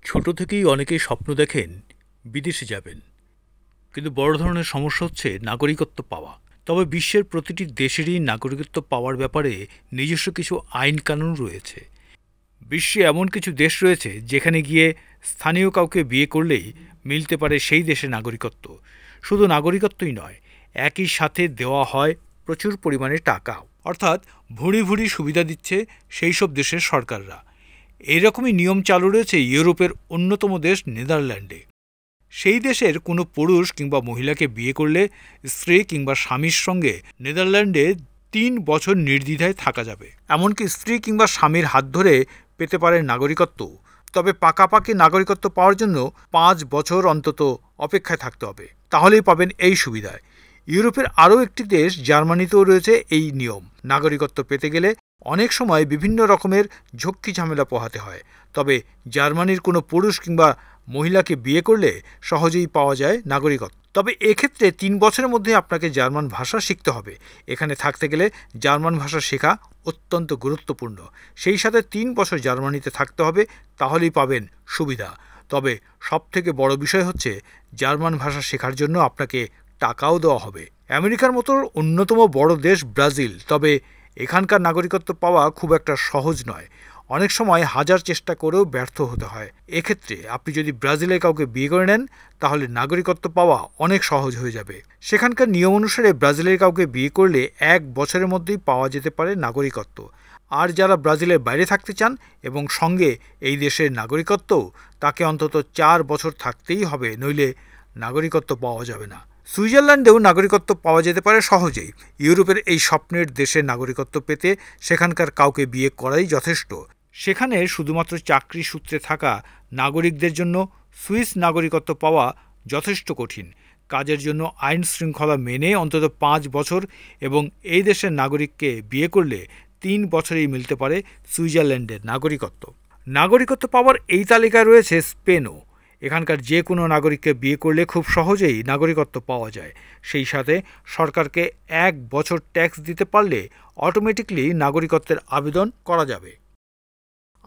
ছোট থেকেই অনেকেই স্বপ্ন দেখেন বিদেশে যাবেন, কিন্তু বড় ধরনের সমস্যা হচ্ছে নাগরিকত্ব পাওয়া। তবে বিশ্বের প্রতিটি দেশেরই নাগরিকত্ব পাওয়ার ব্যাপারে নিজস্ব কিছু আইন কানুন রয়েছে। বিশ্বে এমন কিছু দেশ রয়েছে যেখানে গিয়ে স্থানীয় কাউকে বিয়ে করলেই মিলতে পারে সেই দেশের নাগরিকত্ব। শুধু নাগরিকত্বই নয়, একই সাথে দেওয়া হয় প্রচুর পরিমাণে টাকাও। অর্থাৎ ভুঁড়ি ভুঁড়ি সুবিধা দিচ্ছে সেই সব দেশের সরকাররা। এইরকমই নিয়ম চালু রয়েছে ইউরোপের অন্যতম দেশ নেদারল্যান্ডে। সেই দেশের কোনো পুরুষ কিংবা মহিলাকে বিয়ে করলে স্ত্রী কিংবা স্বামীর সঙ্গে নেদারল্যান্ডে ৩ বছর নির্দ্বিধায় থাকা যাবে। এমনকি স্ত্রী কিংবা স্বামীর হাত ধরে পেতে পারে নাগরিকত্ব। তবে পাকাপাকি নাগরিকত্ব পাওয়ার জন্য ৫ বছর অন্তত অপেক্ষায় থাকতে হবে, তাহলেই পাবেন এই সুবিধায়। ইউরোপের আরও একটি দেশ জার্মানিতেও রয়েছে এই নিয়ম। নাগরিকত্ব পেতে গেলে অনেক সময় বিভিন্ন রকমের ঝক্কি ঝামেলা পোহাতে হয়, তবে জার্মানির কোনো পুরুষ কিংবা মহিলাকে বিয়ে করলে সহজেই পাওয়া যায় নাগরিকত্ব। তবে এক্ষেত্রে ৩ বছরের মধ্যে আপনাকে জার্মান ভাষা শিখতে হবে। এখানে থাকতে গেলে জার্মান ভাষা শেখা অত্যন্ত গুরুত্বপূর্ণ। সেই সাথে ৩ বছর জার্মানিতে থাকতে হবে, তাহলেই পাবেন সুবিধা। তবে সবথেকে বড় বিষয় হচ্ছে জার্মান ভাষা শেখার জন্য আপনাকে টাকাও দেওয়া হবে। আমেরিকার মতো অন্যতম বড় দেশ ব্রাজিল, তবে এখানকার নাগরিকত্ব পাওয়া খুব একটা সহজ নয়। অনেক সময় হাজার চেষ্টা করেও ব্যর্থ হতে হয়। এক্ষেত্রে আপনি যদি ব্রাজিলের কাউকে বিয়ে করে নেন, তাহলে নাগরিকত্ব পাওয়া অনেক সহজ হয়ে যাবে। সেখানকার নিয়ম অনুসারে ব্রাজিলের কাউকে বিয়ে করলে ১ বছরের মধ্যেই পাওয়া যেতে পারে নাগরিকত্ব। আর যারা ব্রাজিলের বাইরে থাকতে চান এবং সঙ্গে এই দেশের নাগরিকত্ব, তাকে অন্তত ৪ বছর থাকতেই হবে, নইলে নাগরিকত্ব পাওয়া যাবে না। সুইজারল্যান্ডেও নাগরিকত্ব পাওয়া যেতে পারে সহজেই। ইউরোপের এই স্বপ্নের দেশের নাগরিকত্ব পেতে সেখানকার কাউকে বিয়ে করাই যথেষ্ট। সেখানে শুধুমাত্র চাকরি সূত্রে থাকা নাগরিকদের জন্য সুইস নাগরিকত্ব পাওয়া যথেষ্ট কঠিন। কাজের জন্য আইন শৃঙ্খলা মেনে অন্তত ৫ বছর এবং এই দেশের নাগরিককে বিয়ে করলে ৩ বছরেই মিলতে পারে সুইজারল্যান্ডের নাগরিকত্ব। নাগরিকত্ব পাওয়ার এই তালিকায় রয়েছে স্পেনও। এখানকার যে কোনো নাগরিককে বিয়ে করলে খুব সহজেই নাগরিকত্ব পাওয়া যায়। সেই সাথে সরকারকে ১ বছর ট্যাক্স দিতে পারলে অটোমেটিকলি নাগরিকত্বের আবেদন করা যাবে।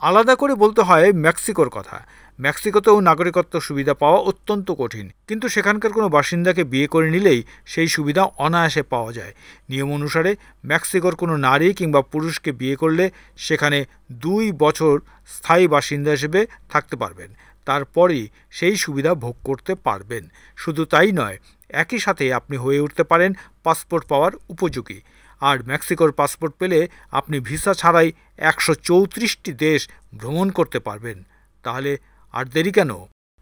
আলাদা করে বলতে হয় মেক্সিকোর কথা। মেক্সিকোতেও নাগরিকত্ব সুবিধা পাওয়া অত্যন্ত কঠিন, কিন্তু সেখানকার কোনো বাসিন্দাকে বিয়ে করে নিলেই সেই সুবিধা অনায়াসে পাওয়া যায়। নিয়ম অনুসারে মেক্সিকোর কোনো নারী কিংবা পুরুষকে বিয়ে করলে সেখানে ২ বছর স্থায়ী বাসিন্দা হিসেবে থাকতে পারবেন। তারপরই সেই সুবিধা ভোগ করতে পারবেন। শুধু তাই নয়, একই সাথে আপনি হয়ে উঠতে পারেন পাসপোর্ট পাওয়ার উপযোগী। আর মেক্সিকোর পাসপোর্ট পেলে আপনি ভিসা ছাড়াই ১৩৪টি দেশ ভ্রমণ করতে পারবেন। তাহলে আর দেরি কেন?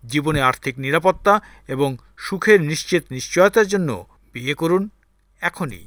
জীবনে আর্থিক নিরাপত্তা এবং সুখের নিশ্চিত নিশ্চয়তার জন্য বিয়ে করুন এখনই।